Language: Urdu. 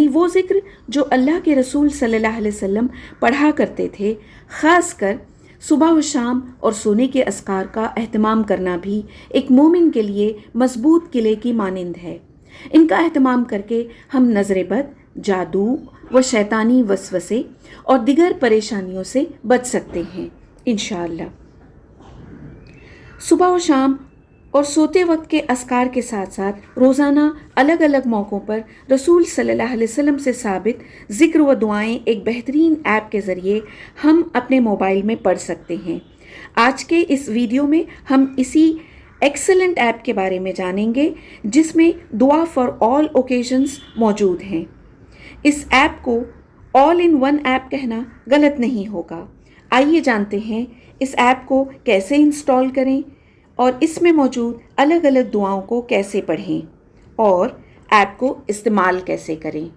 وہ ذکر جو اللہ کے رسول صلی اللہ علیہ وسلم پڑھا کرتے تھے، خاص کر صبح و شام اور سونے کے اذکار کا اہتمام کرنا بھی ایک مومن کے لیے مضبوط قلعے کی مانند ہے۔ ان کا اہتمام کر کے ہم نظر بد، جادو و شیطانی وسوسے اور دیگر پریشانیوں سے بچ سکتے ہیں انشاءاللہ۔ صبح و شام اور سوتے وقت کے اذکار کے ساتھ ساتھ روزانہ الگ الگ موقعوں پر رسول صلی اللہ علیہ وسلم سے ثابت ذکر و دعائیں ایک بہترین ایپ کے ذریعے ہم اپنے موبائل میں پڑھ سکتے ہیں۔ آج کے اس ویڈیو میں ہم اسی ایکسلنٹ ایپ کے بارے میں جانیں گے جس میں دعا فار آل اوکیزنز موجود ہیں۔ اس ایپ کو آل ان ون ایپ کہنا غلط نہیں ہوگا۔ آئیے جانتے ہیں اس ایپ کو کیسے انسٹال کریں اور اس میں موجود الگ الگ دعاؤں کو کیسے پڑھیں اور ایپ کو استعمال کیسے کریں۔